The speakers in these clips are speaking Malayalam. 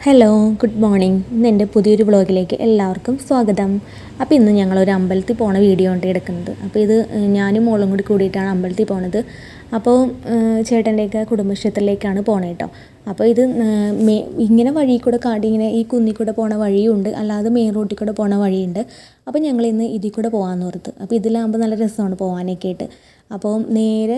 Hello, good morning. ഇന്ന് എൻ്റെ പുതിയൊരു വ്ളോഗിലേക്ക് എല്ലാവർക്കും സ്വാഗതം. അപ്പോൾ ഇന്ന് ഞങ്ങളൊരു അമ്പലത്തിൽ പോണ വീഡിയോ ഉണ്ട് എടുക്കുന്നത്. അപ്പോൾ ഇത് ഞാനും മോളും കൂടി കൂടിയിട്ടാണ് അമ്പലത്തിൽ പോണത്. അപ്പോൾ ചേട്ടൻ്റെയൊക്കെ കുടുംബക്ഷേത്രത്തിലേക്കാണ് പോണത് കേട്ടോ. അപ്പോൾ ഇത് ഇങ്ങനെ വഴി കൂടെ ഇങ്ങനെ ഈ കുന്നിൽ കൂടെ പോണ വഴിയുണ്ട്, അല്ലാതെ മെയിൻ റോഡിൽ കൂടെ പോണ വഴിയുണ്ട്. അപ്പോൾ ഞങ്ങൾ ഇന്ന് ഇതിൽ കൂടെ പോകാമെന്ന് ഓർത്ത്. അപ്പോൾ ഇതിലാകുമ്പോൾ നല്ല രസമാണ് പോകാനൊക്കെ ആയിട്ട്. അപ്പോൾ നേരെ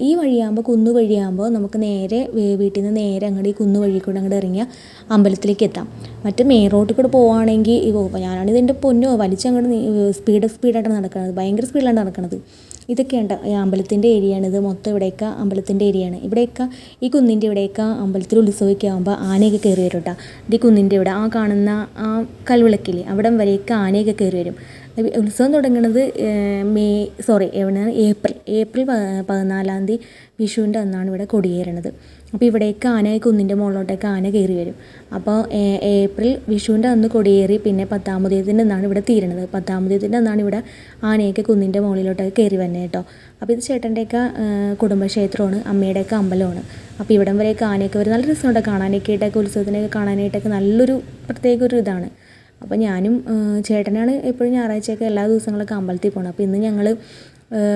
ഈ വഴിയാകുമ്പോൾ കുന്നു വഴിയാകുമ്പോൾ നമുക്ക് നേരെ വീട്ടിൽ നിന്ന് നേരെ അങ്ങോട്ട് ഈ കുന്നു വഴി കൂടെ അങ്ങോട്ട് ഇറങ്ങിയാൽ അമ്പലത്തിലേക്ക് എത്താം. മറ്റേ മെയിൻ റോഡിൽ കൂടെ പോവുകയാണെങ്കിൽ ഞാനാണെങ്കിൽ ഇതിൻ്റെ പൊന്നോ വലിച്ചങ്ങോട്ട് സ്പീഡായിട്ടാണ് നടക്കുന്നത്, ഭയങ്കര സ്പീഡിലാണ് നടക്കുന്നത്. ഇതൊക്കെയുണ്ട് അമ്പലത്തിൻ്റെ ഏരിയയാണ്. ഇത് മൊത്തം ഇവിടെയൊക്കെ അമ്പലത്തിൻ്റെ ഏരിയയാണ്. ഇവിടെയൊക്കെ ഈ കുന്നിൻ്റെ ഇവിടെയൊക്കെ അമ്പലത്തിൽ ഉത്സവമൊക്കെ ആകുമ്പോൾ ആനയൊക്കെ കയറി വരും കേട്ടോ. ഇത് ഈ കുന്നിൻ്റെ ഇവിടെ ആ കാണുന്ന ആ കൽവിളക്കില്ലേ, അവിടം വരെയൊക്കെ ആനയൊക്കെ കയറി വരും. ഉത്സവം തുടങ്ങുന്നത് ഏപ്രിൽ 14 വിഷുവിൻ്റെ അന്നാണ് ഇവിടെ കൊടിയേറണത്. അപ്പോൾ ഇവിടേക്ക് ആന കുന്നിൻ്റെ മുകളിലോട്ടേക്ക് ആന കയറി വരും. അപ്പോൾ ഏപ്രിൽ വിഷുവിൻ്റെ അന്ന് കൊടിയേറി പിന്നെ 10-ാം തീയതിൻ്റെ അന്നാണ് ഇവിടെ തീരണത്. 10-ാം തീയതിൻ്റെ അന്നാണ് ഇവിടെ ആനയൊക്കെ കുന്നിൻ്റെ മുകളിലോട്ടൊക്കെ കയറി വരുന്നത് കേട്ടോ. അപ്പോൾ ഇത് ചേട്ടൻ്റെയൊക്കെ കുടുംബക്ഷേത്രമാണ്, അമ്മയുടെയൊക്കെ അമ്പലമാണ്. അപ്പോൾ ഇവിടം വരെയൊക്കെ ആനയൊക്കെ വരും. നല്ല രസമുണ്ട് കാണാനൊക്കെ ആയിട്ടൊക്കെ, ഉത്സവത്തിനൊക്കെ കാണാനായിട്ടൊക്കെ നല്ലൊരു പ്രത്യേക ഒരു ഇതാണ്. അപ്പോൾ ഞാനും ചേട്ടനാണ് എപ്പോഴും ഞായറാഴ്ചയൊക്കെ എല്ലാ ദിവസങ്ങളൊക്കെ അമ്പലത്തിൽ പോകണം. അപ്പോൾ ഇന്ന് ഞങ്ങൾ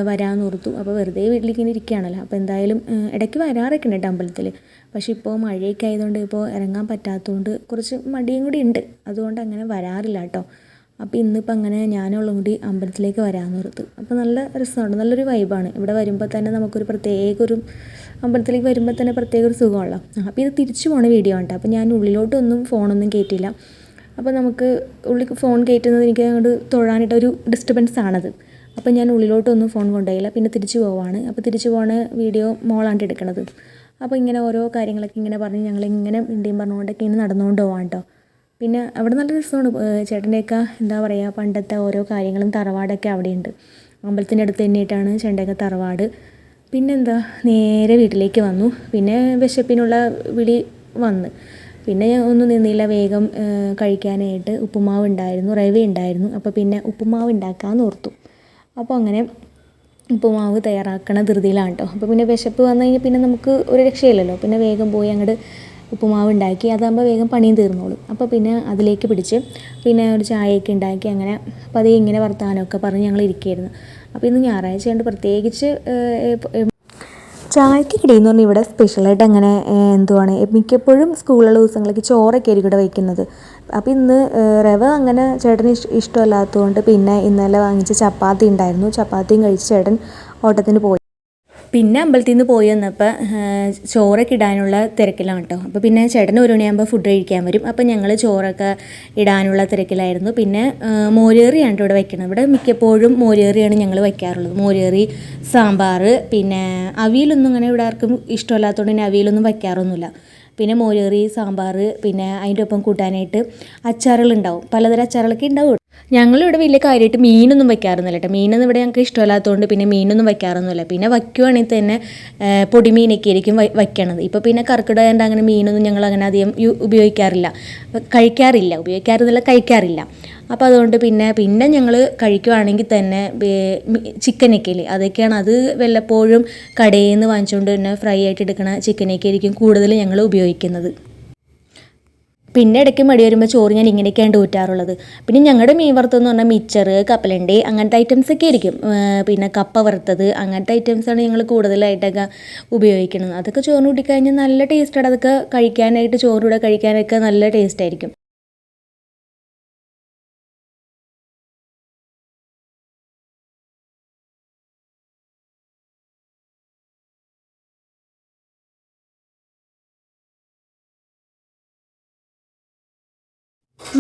വരാമെന്ന് ഓർത്തു. അപ്പോൾ വെറുതെ വീട്ടിലേക്ക് ഇങ്ങനെ ഇരിക്കുകയാണല്ലോ. അപ്പോൾ എന്തായാലും ഇടയ്ക്ക് വരാറൊക്കെ ഉണ്ട് കേട്ടോ അമ്പലത്തിൽ. പക്ഷേ ഇപ്പോൾ മഴയൊക്കെ ആയതുകൊണ്ട് ഇപ്പോൾ ഇറങ്ങാൻ പറ്റാത്തതുകൊണ്ട് കുറച്ച് മടിയും കൂടി ഉണ്ട്, അതുകൊണ്ട് അങ്ങനെ വരാറില്ല കേട്ടോ. അപ്പോൾ ഇന്നിപ്പോൾ അങ്ങനെ ഞാനുള്ളും കൂടി അമ്പലത്തിലേക്ക് വരാമെന്ന് ഓർത്തു. അപ്പോൾ നല്ല രസമുണ്ട്, നല്ലൊരു വൈബാണ്. ഇവിടെ വരുമ്പോൾ തന്നെ നമുക്കൊരു അമ്പലത്തിലേക്ക് വരുമ്പോൾ തന്നെ പ്രത്യേക ഒരു സുഖമുള്ളൂ. അപ്പോൾ ഇത് തിരിച്ചു പോണ വീഡിയോ ആണ് കേട്ടോ. അപ്പോൾ ഞാൻ ഉള്ളിലോട്ടൊന്നും ഫോണൊന്നും കയറ്റില്ല. അപ്പോൾ നമുക്ക് ഉള്ളിൽ ഫോൺ കയറ്റുന്നത് എനിക്ക് അങ്ങോട്ട് തൊഴാനായിട്ടൊരു ഡിസ്റ്റർബൻസ് ആണത്. അപ്പോൾ ഞാൻ ഉള്ളിലോട്ടൊന്നും ഫോൺ കൊണ്ടുപോയില്ല. പിന്നെ തിരിച്ചു പോവാണ്. അപ്പോൾ തിരിച്ചു പോകണ വീഡിയോ മോളാണ്ട് എടുക്കണത്. അപ്പോൾ ഇങ്ങനെ ഓരോ കാര്യങ്ങളൊക്കെ ഇങ്ങനെ പറഞ്ഞ് ഞങ്ങളിങ്ങനെ ഇന്ത്യയും പറഞ്ഞുകൊണ്ടൊക്കെ ഇങ്ങനെ നടന്നുകൊണ്ട് പോകാം കേട്ടോ. പിന്നെ അവിടെ നല്ല രസമാണ്. ചേട്ടൻ്റെയൊക്കെ എന്താ പറയുക, പണ്ടത്തെ ഓരോ കാര്യങ്ങളും തറവാടൊക്കെ അവിടെയുണ്ട്. അമ്പലത്തിൻ്റെ അടുത്ത് തന്നെയായിട്ടാണ് ചേട്ടൻ്റെയൊക്കെ തറവാട്. പിന്നെന്താ, നേരെ വീട്ടിലേക്ക് വന്നു. പിന്നെ വിശപ്പിനുള്ള വിളി വന്ന് പിന്നെ ഞാൻ ഒന്നും നിന്നില്ല, വേഗം കഴിക്കാനായിട്ട് ഉപ്പുമാവ് ഉണ്ടായിരുന്നു, റവ ഉണ്ടായിരുന്നു. അപ്പോൾ പിന്നെ ഉപ്പുമാവ് ഉണ്ടാക്കാമെന്ന് ഓർത്തു. അപ്പോൾ അങ്ങനെ ഉപ്പുമാവ് തയ്യാറാക്കണ ധൃതിയിലാണ് കേട്ടോ. അപ്പോൾ പിന്നെ വിശപ്പ് വന്നു കഴിഞ്ഞാൽ പിന്നെ നമുക്ക് ഒരു രക്ഷയില്ലല്ലോ. പിന്നെ വേഗം പോയി അങ്ങോട്ട് ഉപ്പുമാവ് ഉണ്ടാക്കി, അതാകുമ്പോൾ വേഗം പണിയും തീർന്നോളും. അപ്പോൾ പിന്നെ അതിലേക്ക് പിടിച്ച് പിന്നെ ഒരു ചായയൊക്കെ ഉണ്ടാക്കി അങ്ങനെ പതിയെ ഇങ്ങനെ വർത്താനമൊക്കെ പറഞ്ഞ് ഞങ്ങൾ ഇരിക്കുകയായിരുന്നു. അപ്പോൾ ഇന്ന് ഞായറാഴ്ച കൊണ്ട് പ്രത്യേകിച്ച് ചായക്ക് കിടിയെന്ന് പറഞ്ഞാൽ ഇവിടെ സ്പെഷ്യലായിട്ട് അങ്ങനെ എന്തുവാണ്, മിക്കപ്പോഴും സ്കൂളുള്ള ദിവസങ്ങളിലേക്ക് ചോറൊക്കെ ആയിരിക്കും ഇവിടെ വയ്ക്കുന്നത്. അപ്പോൾ ഇന്ന് റവ അങ്ങനെ ചേട്ടന് ഇഷ്ടമല്ലാത്തതുകൊണ്ട് പിന്നെ ഇന്നലെ വാങ്ങിച്ച ചപ്പാത്തി ഉണ്ടായിരുന്നു. ചപ്പാത്തിയും കഴിച്ച് ചേട്ടൻ ഓട്ടത്തിന് പോയി. പിന്നെ അമ്പലത്തിൽ നിന്ന് പോയി വന്നപ്പോൾ ചോറൊക്കെ ഇടാനുള്ള തിരക്കിലാണ് കേട്ടോ. അപ്പോൾ പിന്നെ ചേട്ടൻ 1 മണിയാകുമ്പോൾ ഫുഡ് കഴിക്കാൻ വരും. അപ്പോൾ ഞങ്ങൾ ചോറൊക്കെ ഇടാനുള്ള തിരക്കിലായിരുന്നു. പിന്നെ മോരേറിയാണ് ഇവിടെ വയ്ക്കുന്നത്. ഇവിടെ മിക്കപ്പോഴും മോരേറിയാണ് ഞങ്ങൾ വയ്ക്കാറുള്ളത്. മോരേറി, സാമ്പാർ, പിന്നെ അവിയലൊന്നും അങ്ങനെ ഇവിടെ ആർക്കും ഇഷ്ടമല്ലാത്തതുകൊണ്ട് തന്നെ അവിയലൊന്നും വയ്ക്കാറൊന്നുമില്ല. പിന്നെ മോരേറി, സാമ്പാർ, പിന്നെ അതിൻ്റെ ഒപ്പം കൂട്ടാനായിട്ട് അച്ചാറുകളുണ്ടാവും, പലതരം അച്ചാറുകളൊക്കെ ഉണ്ടാവും. ഞങ്ങളിവിടെ വലിയ കാര്യമായിട്ട് മീനൊന്നും വയ്ക്കാറൊന്നുമില്ല കേട്ടോ. മീനൊന്നും ഇവിടെ ഞങ്ങൾക്ക് ഇഷ്ടമല്ലാത്തതുകൊണ്ട് പിന്നെ മീനൊന്നും വയ്ക്കാറൊന്നുമില്ല. പിന്നെ വയ്ക്കുവാണെങ്കിൽ തന്നെ പൊടിമീനൊക്കെ ആയിരിക്കും വയ്ക്കണത്. ഇപ്പോൾ പിന്നെ കർക്കിടകമായതുകൊണ്ട് അങ്ങനെ മീനൊന്നും ഞങ്ങൾ അങ്ങനെ അധികം ഉപയോഗിക്കാറില്ല. അപ്പോൾ അതുകൊണ്ട് പിന്നെ ഞങ്ങൾ കഴിക്കുവാണെങ്കിൽ തന്നെ ചിക്കനൊക്കെ ഇല്ലേ, അതൊക്കെയാണ്. അത് വല്ലപ്പോഴും കടയിൽ നിന്ന് വാങ്ങിച്ചുകൊണ്ട് തന്നെ ഫ്രൈ ആയിട്ട് എടുക്കണ ചിക്കനൊക്കെ ആയിരിക്കും കൂടുതൽ ഞങ്ങൾ ഉപയോഗിക്കുന്നത്. പിന്നെ ഇടയ്ക്ക് മടി വരുമ്പോൾ ചോറ് ഞാൻ ഇങ്ങനെയൊക്കെയാണ് ഊറ്റാറുള്ളത്. പിന്നെ ഞങ്ങളുടെ മീൻ വറുത്തതെന്ന് പറഞ്ഞാൽ മിച്ചർ, കപ്പലണ്ടി അങ്ങനത്തെ ഐറ്റംസൊക്കെ ആയിരിക്കും. പിന്നെ കപ്പ വറുത്തത് അങ്ങനത്തെ ഐറ്റംസാണ് ഞങ്ങൾ കൂടുതലായിട്ടൊക്കെ ഉപയോഗിക്കുന്നത്. അതൊക്കെ ചോറ് കൂട്ടിക്കഴിഞ്ഞാൽ നല്ല ടേസ്റ്റാണ്. അതൊക്കെ കഴിക്കാനായിട്ട് ചോറിലൂടെ കഴിക്കാനൊക്കെ നല്ല ടേസ്റ്റായിരിക്കും.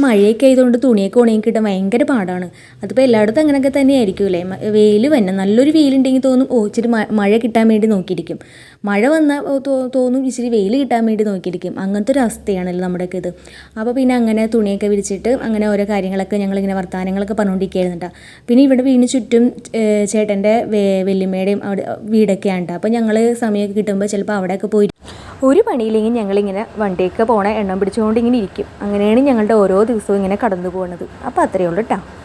മഴയൊക്കെ ആയതുകൊണ്ട് തുണിയൊക്കെ ഉണങ്ങി കിട്ടാൻ ഭയങ്കര പാടാണ്. അതിപ്പോൾ എല്ലായിടത്തും അങ്ങനെയൊക്കെ തന്നെ ആയിരിക്കും അല്ലേ. വെയിൽ തന്നെ നല്ലൊരു വെയിലുണ്ടെങ്കിൽ തോന്നും ഇച്ചിരി മഴ കിട്ടാൻ വേണ്ടി നോക്കിയിരിക്കും. മഴ വന്നാൽ തോന്നും ഇച്ചിരി വെയിൽ കിട്ടാൻ വേണ്ടി നോക്കിയിരിക്കും. അങ്ങനത്തെ ഒരു അവസ്ഥയാണല്ലോ നമ്മുടെയൊക്കെ ഇത്. അപ്പോൾ പിന്നെ അങ്ങനെ തുണിയൊക്കെ വിരിച്ചിട്ട് അങ്ങനെ ഓരോ കാര്യങ്ങളൊക്കെ ഞങ്ങളിങ്ങനെ വർത്തമാനങ്ങളൊക്കെ പറഞ്ഞുകൊണ്ടിരിക്കുകയായിരുന്നു കേട്ടോ. പിന്നെ ഇവിടെ വീടിന് ചുറ്റും ചേട്ടൻ്റെ വല്യമ്മയുടെയും അവിടെ വീടൊക്കെയാണ് കേട്ടോ. അപ്പോൾ ഞങ്ങൾ സമയമൊക്കെ കിട്ടുമ്പോൾ ചിലപ്പോൾ അവിടെയൊക്കെ പോയി ഒരു പണിയില്ലെങ്കിൽ ഞങ്ങളിങ്ങനെ വണ്ടിയൊക്കെ പോണ എണ്ണം പിടിച്ചുകൊണ്ട് ഇങ്ങനെ ഇരിക്കും. അങ്ങനെയാണ് ഞങ്ങളുടെ ഓരോ ദിവസവും ഇങ്ങനെ കടന്നു പോകുന്നത്. അപ്പോൾ അത്രയേ ഉള്ളൂ കേട്ടോ.